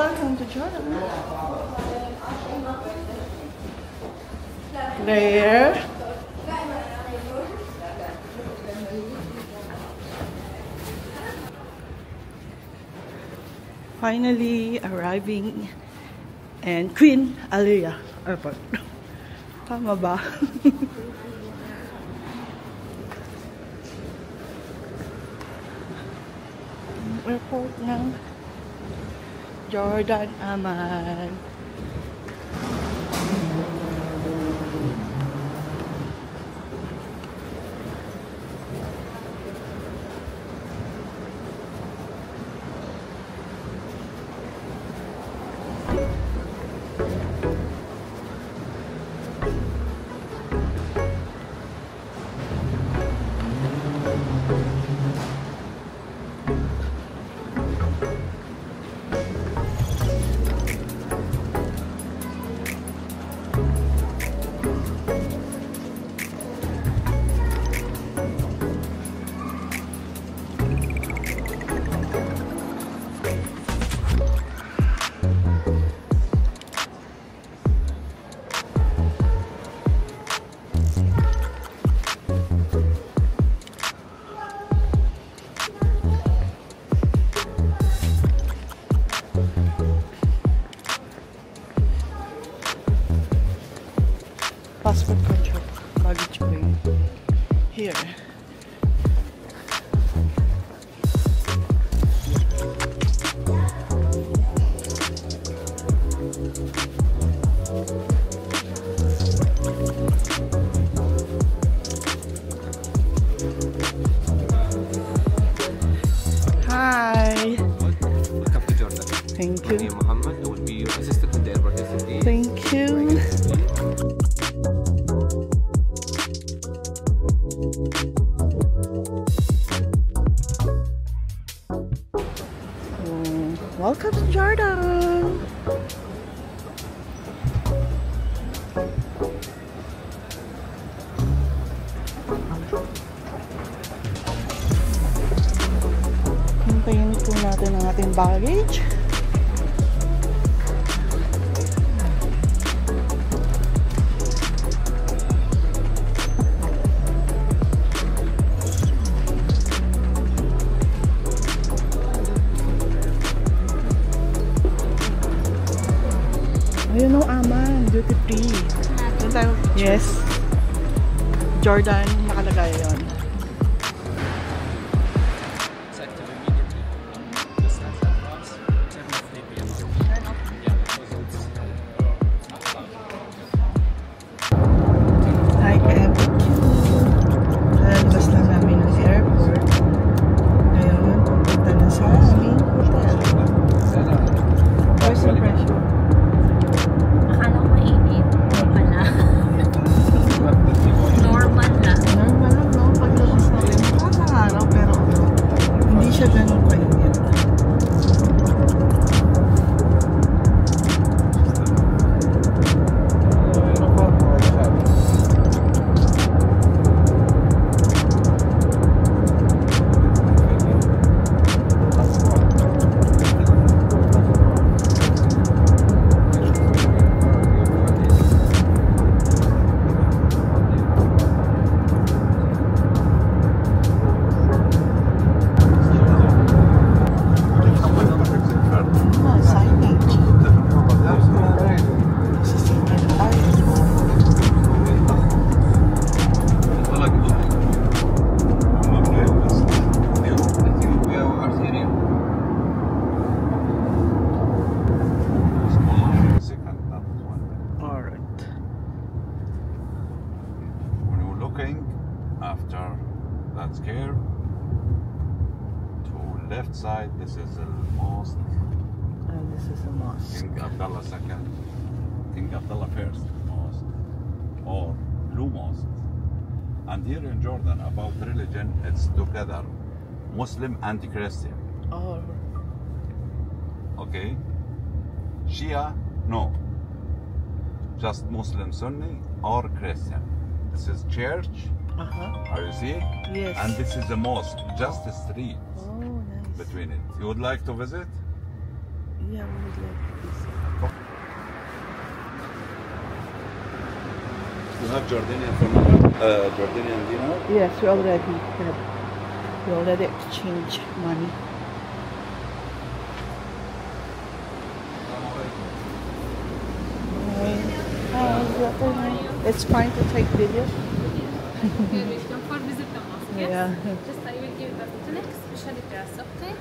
welcome to Jordan. There. Finally arriving in Queen Alia Airport. Tama ba? Airport ng Jordan Amman. Passport control, baggage claim. Here. Hi. Welcome to Jordan. Thank My name you. is Muhammad. I will be your assistant in the airport facility. Thank you. Welcome to Jordan. Hintayin po natin ang ating baggage. Ayun o, Aman, duty free. Doon tayo. Yes. Jordan, nakalagay yun. It's active immediately. Just as that pass, turn off VPN. Turn off? Yeah, because it's not allowed. Hi, MQ. Lalabas lang namin ng airport. Ngayon, pupunta na sa aming hotel. First impression. Akala ko mainit. Hindi pala. Normal lang. Normal lang, no? Paglabas natin, nakakaraw, pero hindi siya ganun kainit. After that scare, to left side, this is the mosque. And this is a mosque. King Abdullah II, King Abdullah First mosque, or Blue Mosque. And here in Jordan, about religion, it's together, Muslim and Christian. Oh. Okay? Shia, no. Just Muslim Sunni or Christian. This is church. Are you see? Yes. And this is a mosque, just a street Oh, nice. between it. You would like to visit? Yeah, we would like this. You have Jordanian phone number? Jordanian dinar? Yes, we already exchanged money. It's fine to take video. You're welcome for visit the mosque. Yes? Yeah. Just I will give the tunic, specially dress, okay?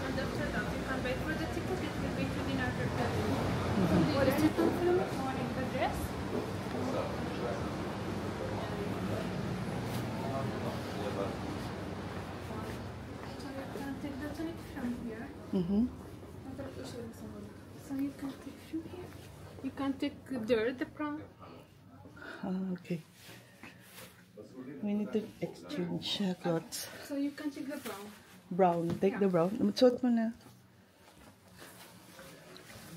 And after that, you can wait for the ticket. It will be 2 dinar per person. What is it confirm morning the dress? So you can take the tunic from here. So you can take from here. You can take there, the brown. Okay. We need to exchange clothes. So you can take the brown. Brown. Take the brown. Suot mo na.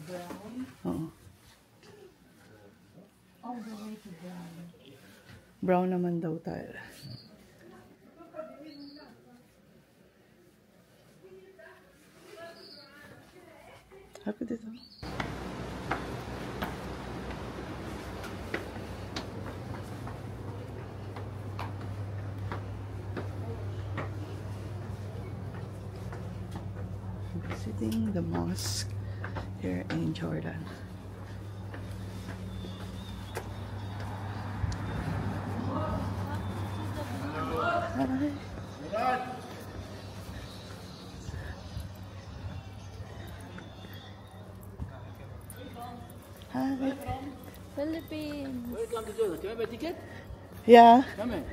Brown? Oo. All the way to brown. Brown naman daw tayo. Happy dito. Visiting the mosque here in Jordan. Hi. Hi. Philippines. Welcome to Jordan. Can I buy a ticket? Yeah. Come in.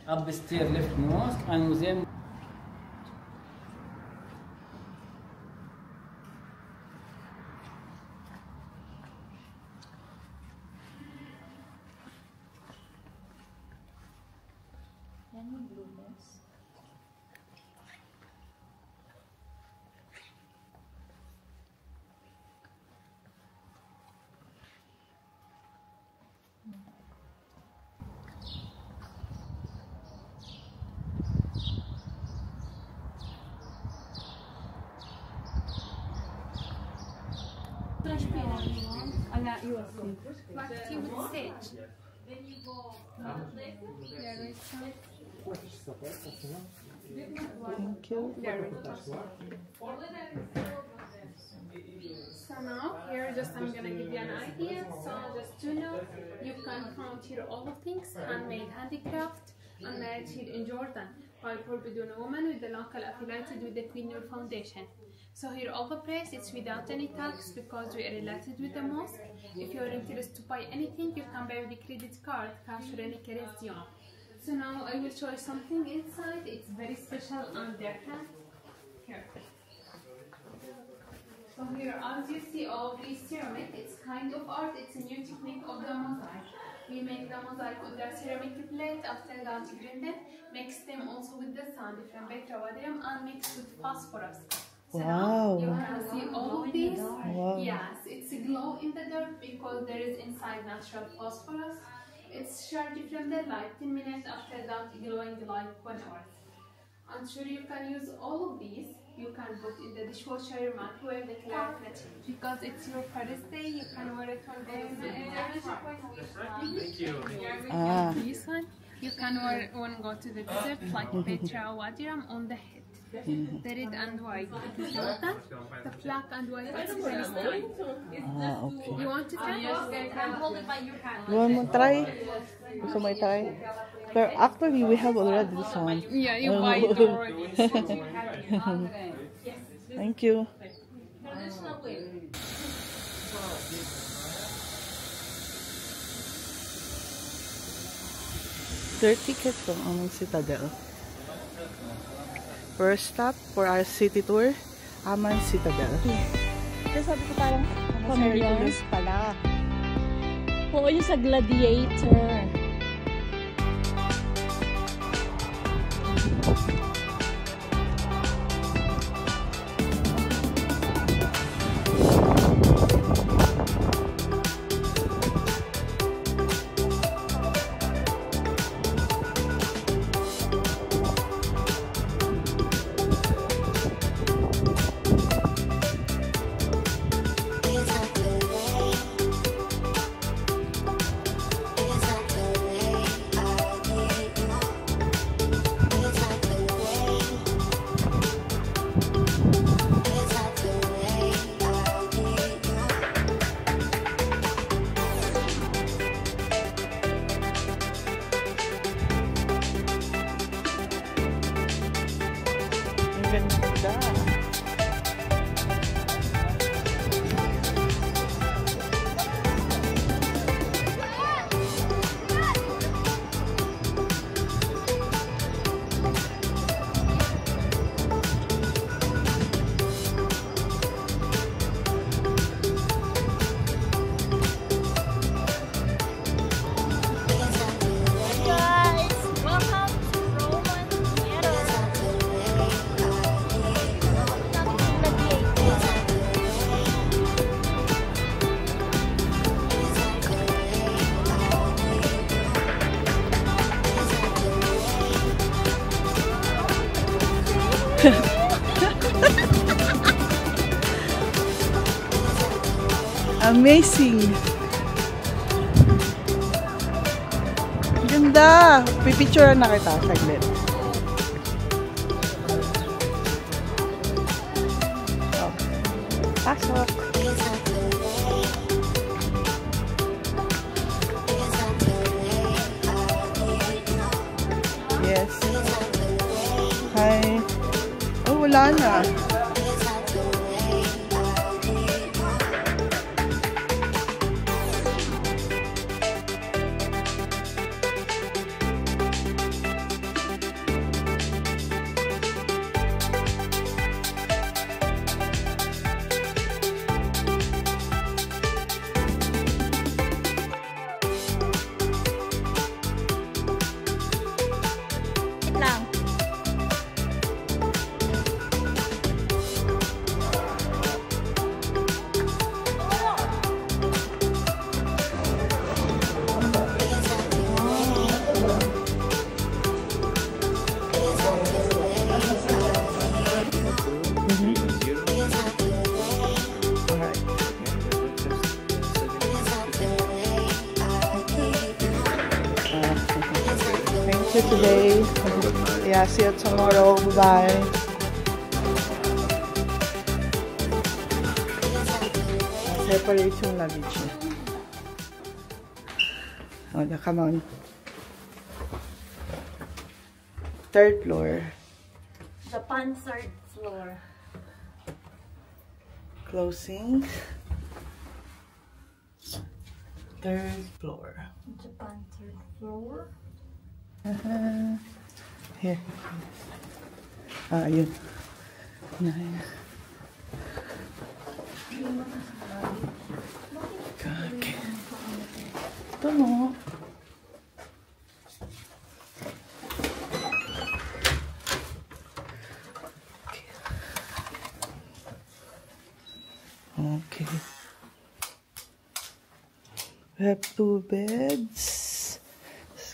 Upstairs left mosque and museum. Like tea with sage. Thank you. So now here just I'm gonna give you an idea. So just to know, you can count here all the things, handmade handicraft, and married here in Jordan by Forbidden Woman with the local affiliated with the Queen Noor Foundation. So here all the price it's without any tax because we are related with the mosque. If you are interested to buy anything, you can buy with the credit card, cash or any currency. So now I will show you something inside. It's very special and different. Here. So here, as you see, all these ceramic, it's kind of art. It's a new technique of the mosaic. We make the mosaic on the ceramic plate after that grind them, mix them also with the sand from petroleum and mix with phosphorus. So Wow. you can see all of these. Wow. Yes, it's a glow in the dark because there is inside natural phosphorus. It's charged from the light 10 minutes after that glowing like 1 hour. I'm sure you can use all of these. You can put in the dishwasher, your microwave, the climate. Because it's your first day, you can wear it on Thank you. Ah. This one, you can wear it when go to the desert like Petra Wadiram on the head. The red and white, it is Jordan. The black and white, it's Palestine. Ah, okay. You want to try? Can hold it by your hand. You want mo try? Gusto mo try? But actually, we have already this one. Yeah, you buy it already. Thank you. Their ticket from Amman Citadel. First stop for our city tour, Amman Citadel. Kasi sabi ko parang familiar pala. Oo, yung sa Gladiator. Ganda. Amazing! Ganda! Pipicturean na kita saglit. Pasok! Yes. Hi. Oh, wala na. Today. Yeah, see you tomorrow. Bye. Separate yung luggage niya. Oh, come on. 3rd floor. Japan 3rd floor. Closing. 3rd floor. Japan 3rd floor. Here. Yun. 9. Okay. Ito mo. Okay. We have 2 beds.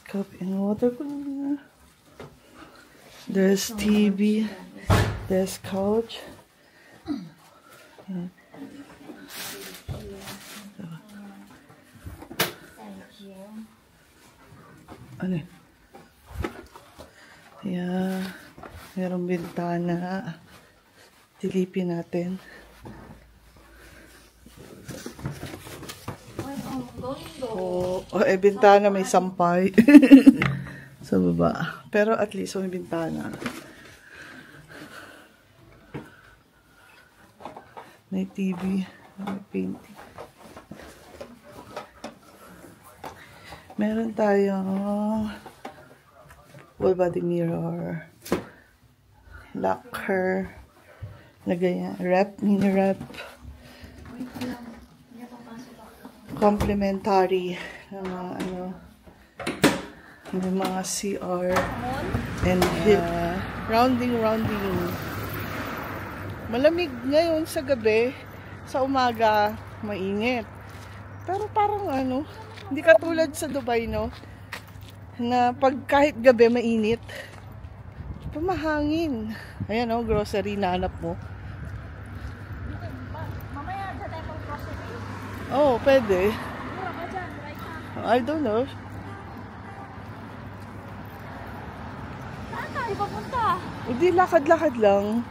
Cup and water cooler. There's TV. There's couch. Thank you. Ano? Yeah. Merong bintana. Tilipin natin. Bintana may sampay sa baba. Pero at least may bintana. May TV, may painting. Meron tayong full body mirror, locker, rep, mini rep, complimentary ng mga CR and rounding. Malamig ngayon sa gabi, sa umaga mainit. Pero parang hindi katulad sa Dubai, no? Na pag kahit gabi mainit, pamahangin. Ayan, grocery na hanap mo. Mamaya dyan tayo pang grocery. Oh, pwede. Mura ka dyan, right na. I don't know. Saan tayo papunta? Hindi, lakad-lakad lang.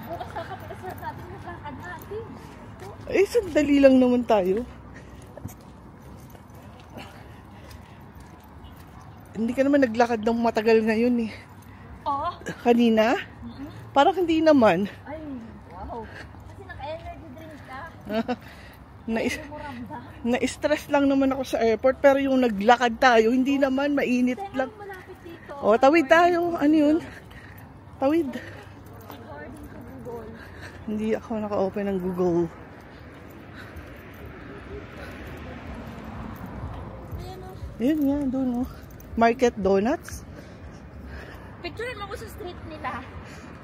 Bukas kakapitas na natin yung lakad natin. Sandali lang naman tayo. Hindi ka naman naglakad ng matagal ngayon eh. Oh? Kanina? Parang hindi naman. Ay, wow. Kasi naka-energy drink ka. Na-stress lang naman ako sa airport, pero yung naglakad tayo, hindi naman, mainit lang. Malapit dito. O, tawid tayo. Ano yun? Tawid. According to Google. Hindi ako naka-open ng Google. Yun nga, doon o. Market Donuts. Picture mo ko sa street nila.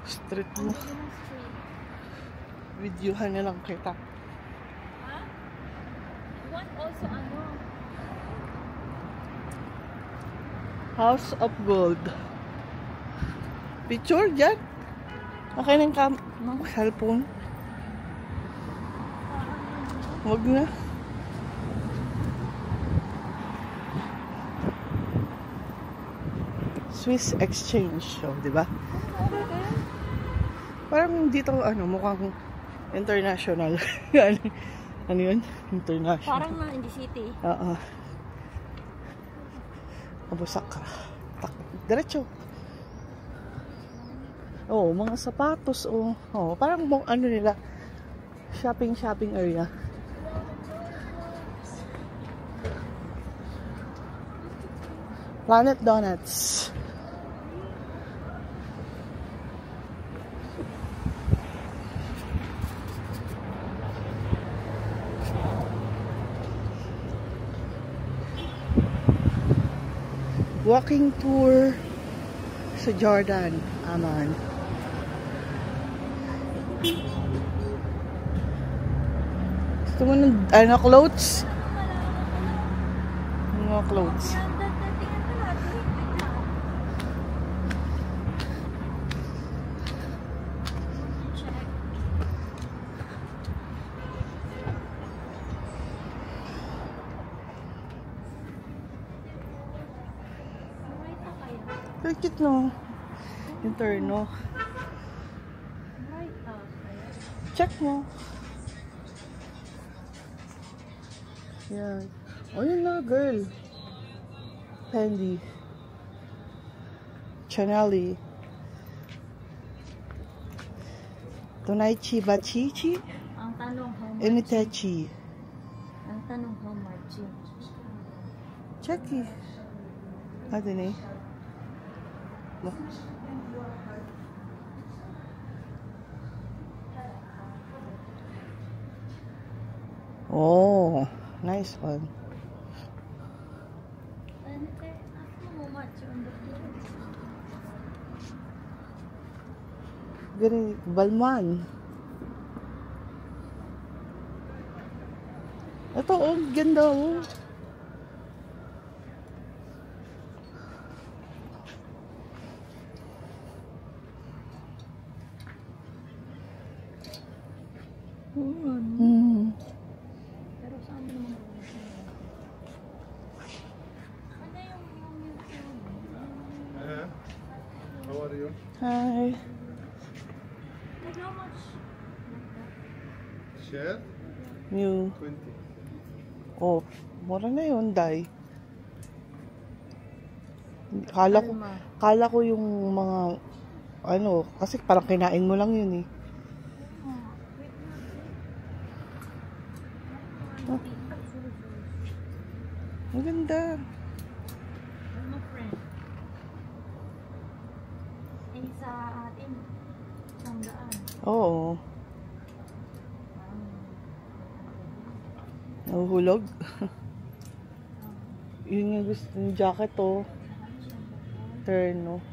Street mo. Yung street. Videohan na lang kita. Ha? You want also ano? House of Gold. Picture dyan. Okay na yung cellphone. Huwag na. Swiss exchange show, di ba? Parang dito, ano, mukhang international. Ano yun? International. Parang na in the city. Oo. Kabusak ka. Diretso. Oo, mga sapatos. Oo, parang ano nila, shopping area. Planet Donuts. Walking tour sa Jordan, Amman. Gusto mo ng clothes? Mga clothes. Very cute, no? Interno. Check mo. Yan. O, yun na, girl. Fendi. Chanel. Tonaichi Bachichi. Ang tanong how much? Emitechi. Ang tanong how much? Check eh. Ano eh? Oh, nice one. Very Balman. Ito, oh, ganda, oh. Pero saan naman ano yung How are you? Hi. how much? Share? New. 20. Oh, mura na yun, Day. Kala ko yung mga ano, kasi parang kinain mo lang yun eh. Oh. Maganda. Ano friend? Eh sa atin, sandaan. Oo. Nahuhulog. Yun yung gusto ng jacket, oh. Terno.